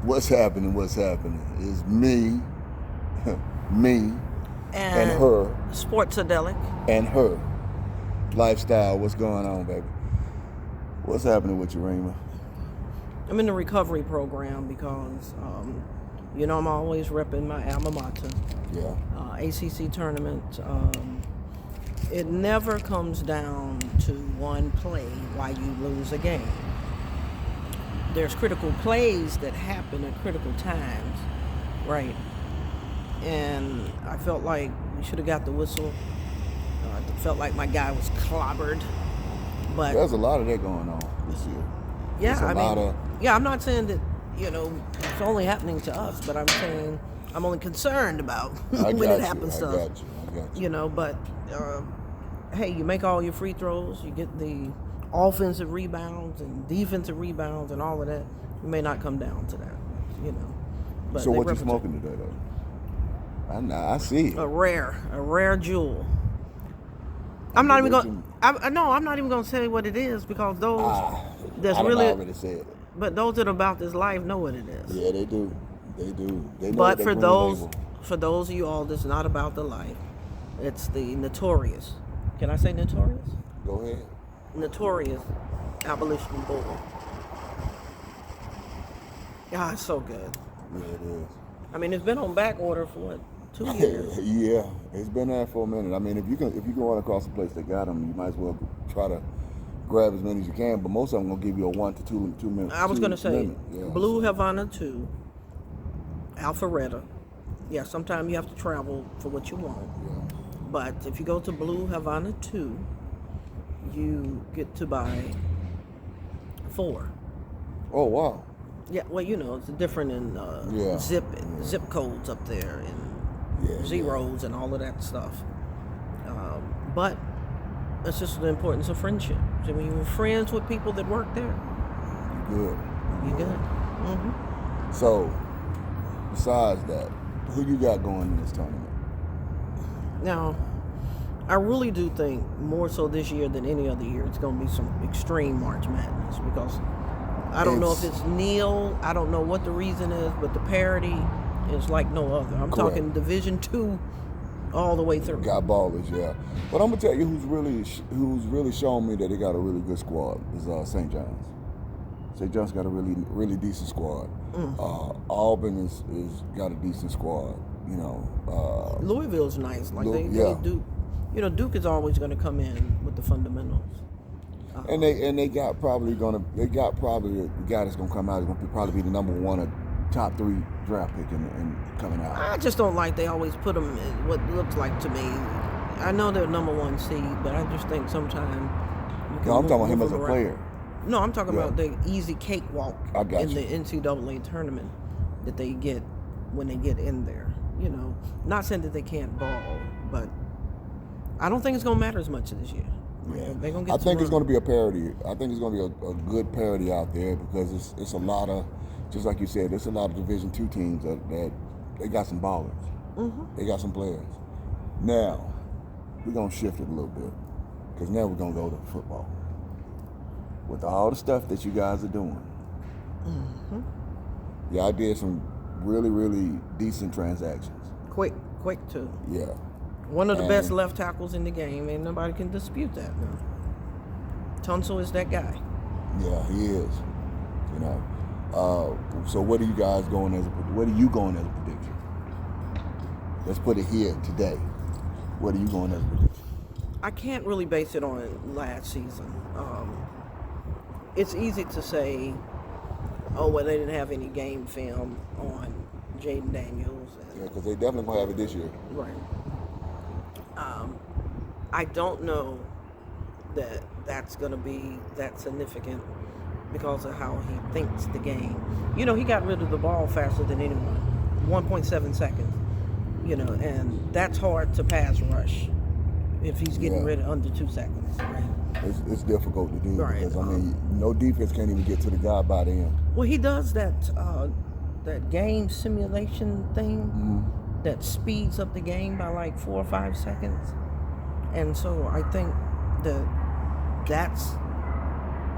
What's happening? What's happening is me, me, and And her, sports a delic. and her lifestyle. What's going on, baby? What's happening with you, Rima? I'm in the recovery program because, I'm always repping my alma mater. Yeah. ACC tournament. It never comes down to one play why you lose a game. There's critical plays that happen at critical times, right? And I felt like we should have got the whistle. I felt like my guy was clobbered, but There's a lot of that going on this year. yeah, I'm not saying that it's only happening to us, but I'm saying I'm only concerned about when it happens to us. I got you. But hey, you make all your free throws, you get the offensive rebounds and defensive rebounds and all of that. It may not come down to that, But So what you smoking today, though? I see it. A rare jewel. I'm not even going. I'm not even going to say what it is because those that's I really already said it. But those that are about this life know what it is. Yeah, they do. They do. They know. But what for they those of you all that's not about the life, it's the notorious. Can I say notorious? Go ahead. Notorious abolition board. Yeah, it's so good. Yeah, it is. I mean, it's been on back order for what, 2 years? Yeah, it's been there for a minute. I mean, if you can run across a place that got them, you might as well try to grab as many as you can. But most of them gonna give you a 1 to 2 minutes. I was gonna say yeah. Blue Havana 2, Alpharetta. Yeah, sometimes you have to travel for what you want. Yeah. But if you go to Blue Havana 2, you get to buy 4. Oh wow. Yeah, well, it's different in zip codes up there and zeros and all of that stuff. But it's just the importance of friendship. So when you're friends with people that work there, You're good. Mm-hmm. So, besides that, who you got going in this tournament? Now, I really do think more so this year than any other year, it's going to be some extreme March Madness because I don't know if it's Neil. I don't know what the reason is, but the parity is like no other. I'm talking Division II all the way through. Got ballers, yeah. But I'm gonna tell you who's really shown me that they got a really good squad is St. John's. St. John's got a really decent squad. Auburn is got a decent squad. Louisville's nice. They do. Duke is always going to come in with the fundamentals. And they got probably the guy that's gonna come out is gonna probably be the number 1 or top 3 draft pick in coming out. I just don't like they always put them in what looks like to me. I know they're number 1 seed, but I just think sometimes I'm talking about him as a player. No, I'm talking about the easy cakewalk in you. the NCAA tournament that they get when they get in there. Not saying that they can't ball, but I don't think it's gonna matter as much this year. Yeah. They're gonna get I think it's run. going to be a parity. I think it's going to be a good parity out there because it's a lot of, just like you said, there's a lot of Division II teams that they got some ballers. Mm-hmm. They got some players. Now, we're going to shift it a little bit because now we're going to go to football. With all the stuff that you guys are doing, I did some really, really decent transactions. Quick too. Yeah. One of the best left tackles in the game, and nobody can dispute that now. Tunsil is that guy. Yeah, he is. So what are you guys going as a prediction? Let's put it here today. What are you going as a prediction? I can't really base it on last season. It's easy to say, they didn't have any game film on Jaden Daniels. Yeah, because they definitely going to have it this year. Right. I don't know that that's going to be that significant because of how he thinks the game. He got rid of the ball faster than anyone, 1.7 seconds. And that's hard to pass rush if he's getting rid of under 2 seconds. Right? It's difficult to do because Right. no defense can't even get to the guy by the end. Well, he does that game simulation thing that speeds up the game by like 4 or 5 seconds. And so I think that's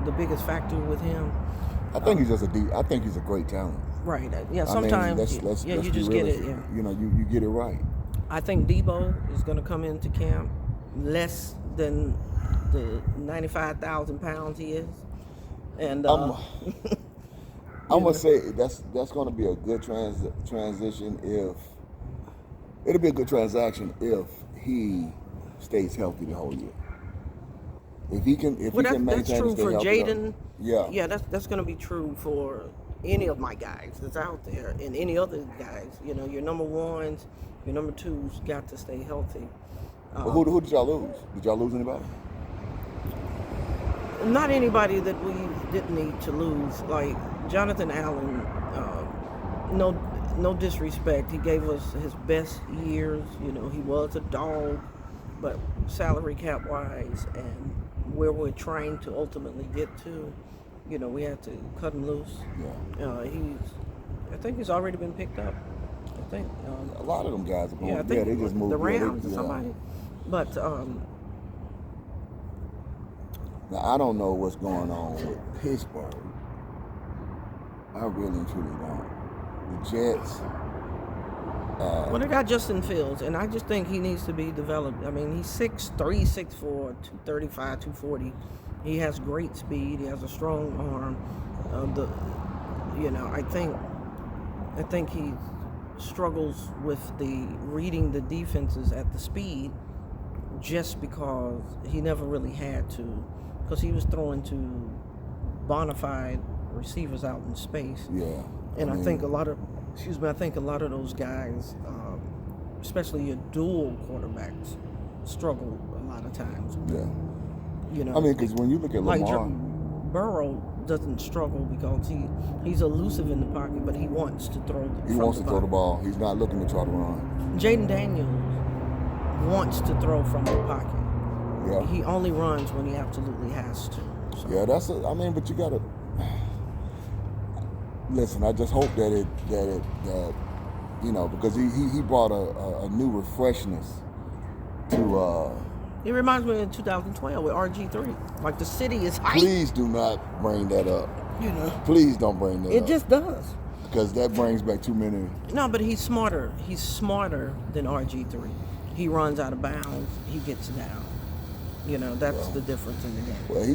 the biggest factor with him. I think he's just I think he's a great talent. Right. Yeah. I Sometimes, mean, let's you be just get it. realistic. Yeah. You know, you get it right. I think Debo is going to come into camp less than the 95,000 pounds he is, and I'm you gonna know. say that's going to be a good transition if it'll be a good transaction if he stays healthy the whole year. If he can Well, maintain that's and true stay for healthy, Jaden. yeah. Yeah, that's going to be true for any of my guys that's out there, and any other guys. You know, your number ones, your number twos got to stay healthy. But who did y'all lose? Did y'all lose anybody? Not anybody that we didn't need to lose. Like Jonathan Allen, no disrespect. He gave us his best years. You know, he was a dog, but salary cap wise and where we're trying to ultimately get to, you know, we had to cut him loose. Yeah. I think he's already been picked up. I think. A lot of them guys are going. Yeah, I think they just moved. the Rams or somebody. But now I don't know what's going on with Pittsburgh. I really and truly don't. The Jets. well, they got Justin Fields, and I just think he needs to be developed. I mean, he's 6'3", 6'4", 235, 240. He has great speed. He has a strong arm. I think he struggles with reading the defenses at the speed, just because he never really had to, because he was throwing to bona fide receivers out in space. Yeah. And I think a lot of those guys, especially your dual quarterbacks, struggle a lot of times. Yeah. You know, I mean, because when you look at Lamar, Burrow doesn't struggle because he's elusive in the pocket, but he wants to throw. He wants to throw the ball. He's not looking to try to run. Jaden Daniels wants to throw from the pocket. Yeah. He only runs when he absolutely has to. So. Yeah, but you gotta listen. I just hope that you know, because he brought a new refreshness to. It reminds me of 2012 with RG3. Like, the city is hyped. Please do not bring that up. You know. Please don't bring that up. It just does. Because that brings back too many. No, but he's smarter. He's smarter than RG3. He runs out of bounds. He gets down. You know, that's the difference in the game. Well, he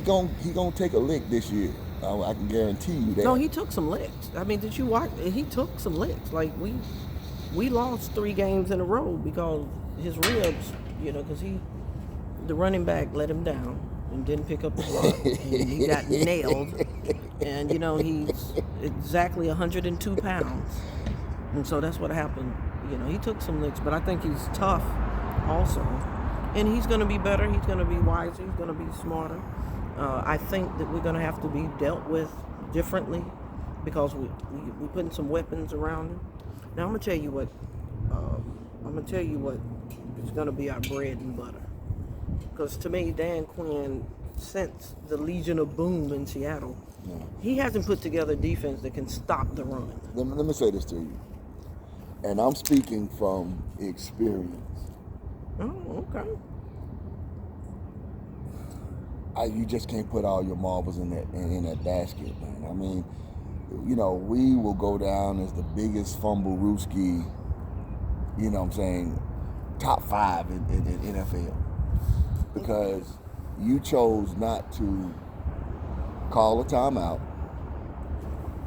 gonna take a lick this year. I can guarantee you that. No, he took some licks. I mean, did you watch? He took some licks. Like, we lost 3 games in a row because his ribs, you know, because the running back let him down and didn't pick up the block. And he got nailed. And, you know, he's exactly 102 pounds. And so that's what happened. You know, he took some licks, but I think he's tough also. And he's going to be better. He's going to be wiser. He's going to be smarter. I think that we're going to have to be dealt with differently because we're putting some weapons around him. Now, I'm going to tell you what is going to be our bread and butter. Because to me, Dan Quinn, since the Legion of Boom in Seattle, he hasn't put together a defense that can stop the run. Let me say this to you. And I'm speaking from experience. Oh, okay. You just can't put all your marbles in that basket, man. I mean, you know, we will go down as the biggest fumble rooski, you know what I'm saying, top 5 in NFL. Because you chose not to call a timeout.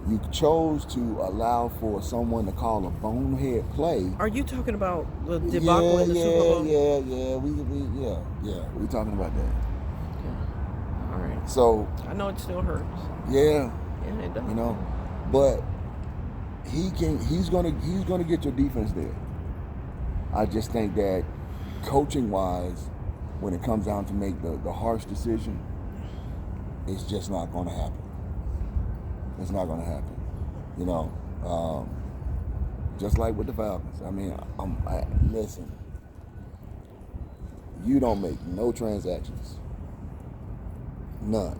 You chose to allow for someone to call a bonehead play. Are you talking about the debacle in the Super Bowl? Yeah. We talking about that. All right. So I know it still hurts. Yeah. Yeah, it does. You know, but he's gonna get your defense there. I just think that coaching wise, when it comes down to make the harsh decision, it's just not going to happen. It's not going to happen. You know, just like with the Falcons. I mean, listen, you don't make no transactions. None.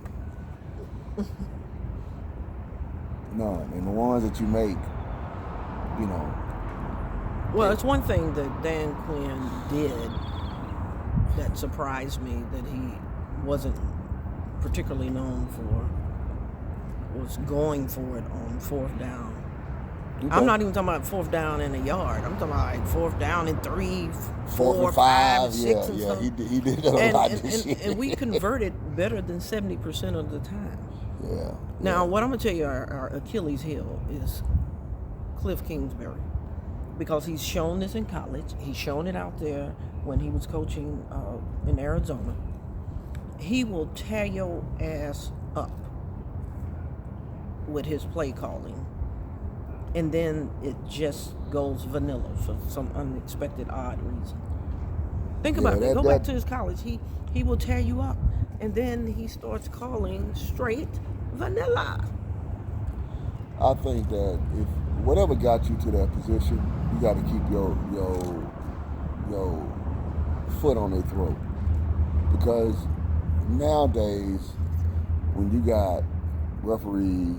None. And the ones that you make, you know. Well, it's one thing that Dan Quinn did that surprised me that he wasn't particularly known for. was going for it on fourth down. Okay. I'm not even talking about fourth down in a yard. I'm talking about like fourth down in 3, 4, Fourth and 5, 6, yeah, and yeah. stuff. He did that a lot this year. And we converted better than 70% of the time. Yeah. Now, what I'm going to tell you, our Achilles heel is Cliff Kingsbury. Because he's shown this in college. He's shown it out there when he was coaching in Arizona. He will tear your ass up with his play calling. And then it just goes vanilla for some unexpected, odd reason. Think about it. Go back to his college. He will tear you up. And then he starts calling straight vanilla. I think that if whatever got you to that position, you got to keep your foot on their throat. Because nowadays, when you got referees,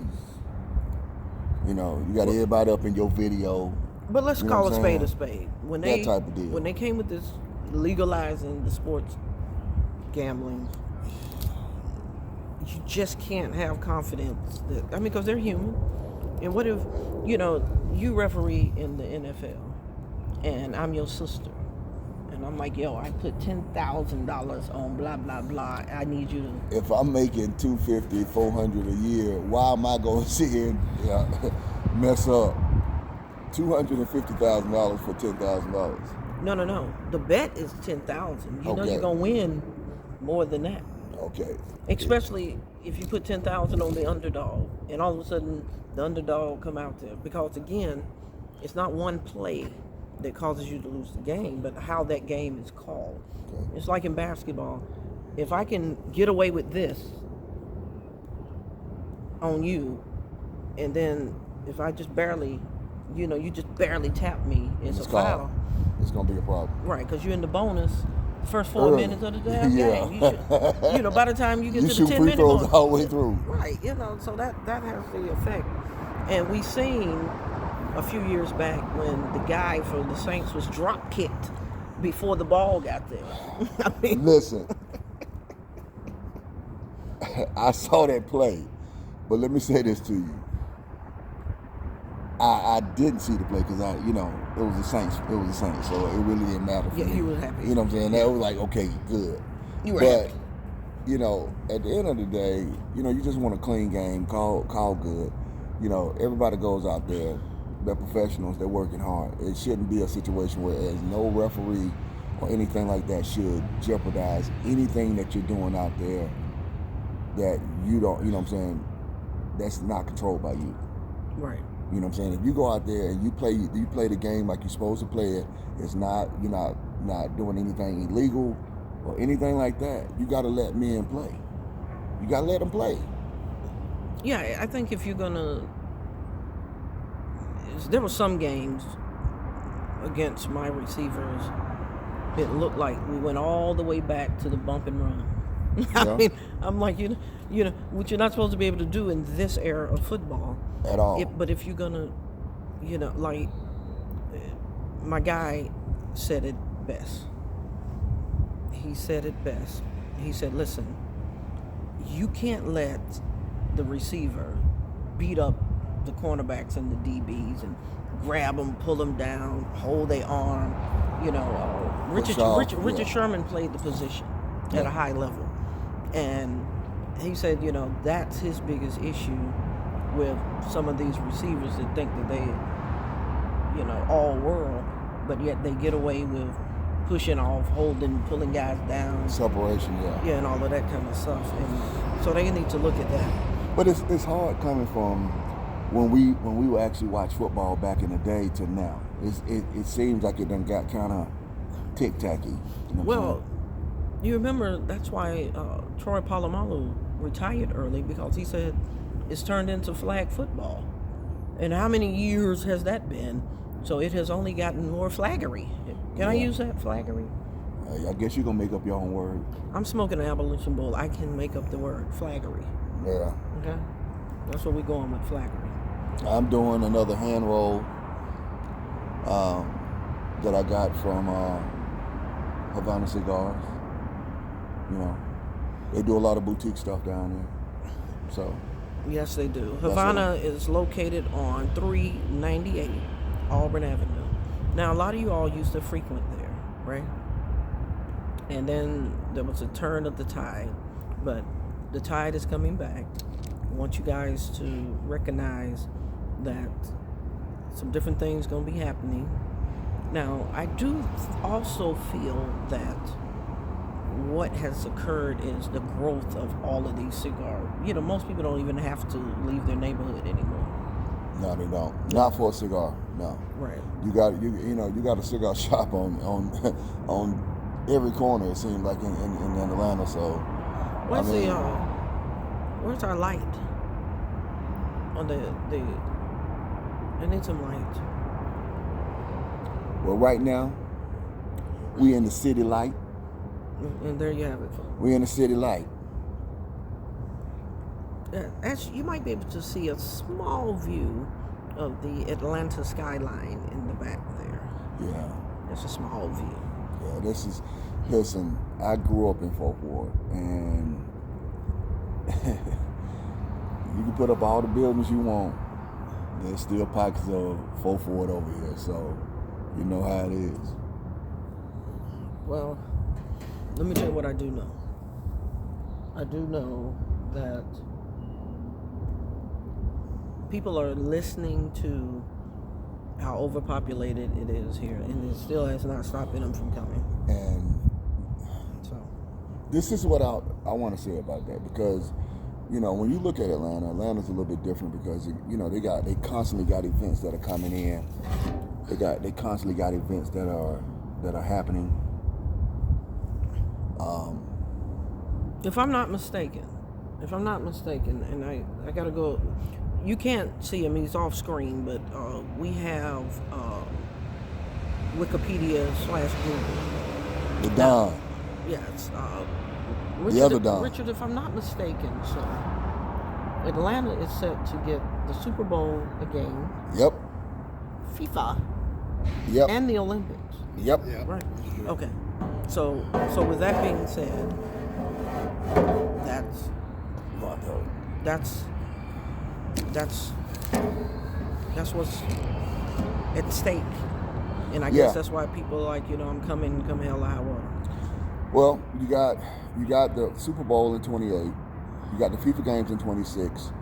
you got everybody up in your video. But let's call a spade a spade. That type of deal. When they came with this legalizing the sports gambling, you just can't have confidence that, because they're human. And what if, you referee in the NFL and I'm your sister and I'm like, yo, I put $10,000 on blah, blah, blah. I need you to. If I'm making $250, $400 a year, why am I going to sit here and mess up $250,000 for $10,000? No. The bet is $10,000. You know you're going to win more than that. Okay. Especially if you put $10,000 on the underdog and all of a sudden the underdog come out there. Because again, it's not one play that causes you to lose the game, but how that game is called. Okay. It's like in basketball. If I can get away with this on you, and then if I just barely, you just barely tap me, it's a foul. It's going to be a problem. Right, because you're in the bonus the first 4 minutes of the damn game. You should, by the time you get to the 10-minute mark, all the way through. Right, so that has the effect. And we seen a few years back when the guy for the Saints was drop kicked before the ball got there. Listen, I saw that play, but let me say this to you. I didn't see the play because it was the Saints. It was the Saints, so it really didn't matter for me. Yeah, you were happy. You know what I'm saying? That was like, okay, good. You were happy. At the end of the day, you just want a clean game, call good. Everybody goes out there. They're professionals. They're working hard. It shouldn't be a situation where there's no referee or anything like that should jeopardize anything that you're doing out there that you don't, what I'm saying, that's not controlled by you. Right. You know what I'm saying? If you go out there and you play the game like you're supposed to play it, you're not doing anything illegal or anything like that. You got to let men play. You got to let them play. Yeah, I think if you're gonna, there were some games against my receivers. It looked like we went all the way back to the bump and run. Yeah. I'm like, what you're not supposed to be able to do in this era of football. At all. But if you're gonna, like, my guy said it best. He said it best. He said, listen, you can't let the receiver beat up the cornerbacks and the DBs and grab them, pull them down, hold their arm. Richard Sherman played the position at a high level. And he said, that's his biggest issue with some of these receivers that think that they, all world, but yet they get away with pushing off, holding, pulling guys down. Separation, yeah. Yeah, and all of that kind of stuff. And so they need to look at that. But it's hard coming from when we would actually watch football back in the day to now. It seems like it done got kind of tic-tacky. Well, you remember that's why Troy Polamalu retired early, because he said it's turned into flag football. And how many years has that been? So it has only gotten more flaggery. Can I use that, flaggery? I guess you're going to make up your own word. I'm smoking an Abolition Bull. I can make up the word, flaggery. Yeah. Okay? That's what we're going with, flaggery. I'm doing another hand roll that I got from Havana Cigars. They do a lot of boutique stuff down there. So Yes, they do. That's what Havana is located on 398 Auburn Avenue. Now, a lot of you all used to frequent there, right? And then there was a turn of the tide, but the tide is coming back. I want you guys to recognize that some different things going to be happening. Now, I do also feel that what has occurred is the growth of all of these cigars. You know, most people don't even have to leave their neighborhood anymore. No, they don't. Not for a cigar. No. Right. You got a cigar shop on every corner. It seems like in Atlanta. So where's our light? On I need some light. Well, right now we in the city light. And there you have it. We in the city light. Actually, you might be able to see a small view of the Atlanta skyline in the back there. Yeah. It's a small view. Yeah, listen, I grew up in Fourth Ward, and you can put up all the buildings you want. There's still pockets of Fourth Ward over here, so you know how it is. Well, let me tell you what I do know. I do know that people are listening to how overpopulated it is here, and it still has not stopped them from coming. And so, this is what I want to say about that, because when you look at Atlanta's a little bit different, because they constantly got events that are coming in. They constantly got events that are happening. if I'm not mistaken, and I gotta go. You can't see him; he's off screen. But we have Wikipedia/Google. The Don. Yes, The other Don. Richard, if I'm not mistaken, so Atlanta is set to get the Super Bowl again. Yep. FIFA. Yep. And the Olympics. Yep. Right. Okay. So with that being said, that's what's at stake, and I guess that's why people are like, I'm coming, come hell or high water. Well, you got the Super Bowl in 28. You got the FIFA games in 26.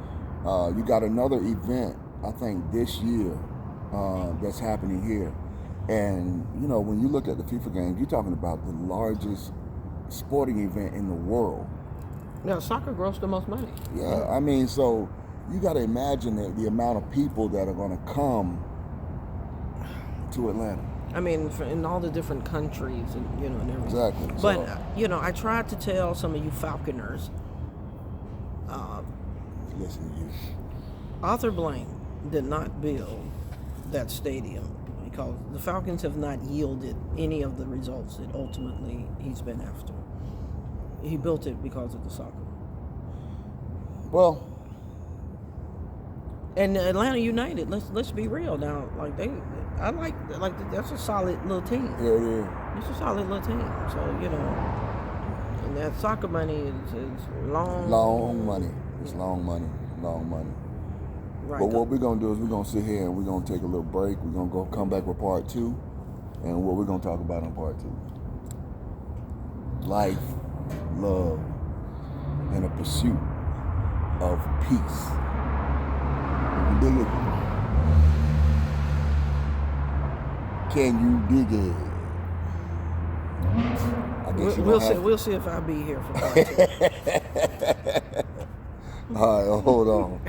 You got another event, I think, this year that's happening here. And, when you look at the FIFA games, you're talking about the largest sporting event in the world. Yeah, soccer grows the most money. Yeah, I mean, so you got to imagine the amount of people that are going to come to Atlanta. I mean, in all the different countries, and everything. Exactly. But I tried to tell some of you Falconers. Listen to you. Arthur Blank did not build that stadium because the Falcons have not yielded any of the results that ultimately he's been after. He built it because of the soccer. Well, and Atlanta United, let's be real now. Like that's a solid little team. Yeah, it is. It's a solid little team. So and that soccer money is long. Long money. It's long money. Right. But what we're gonna do is we're gonna sit here and we're gonna take a little break. We're gonna come back with part 2, and what we're gonna talk about on part 2: life, love, and a pursuit of peace. You dig it? Can you dig it? I guess We'll see if I'll be here for part 2. All right, hold on.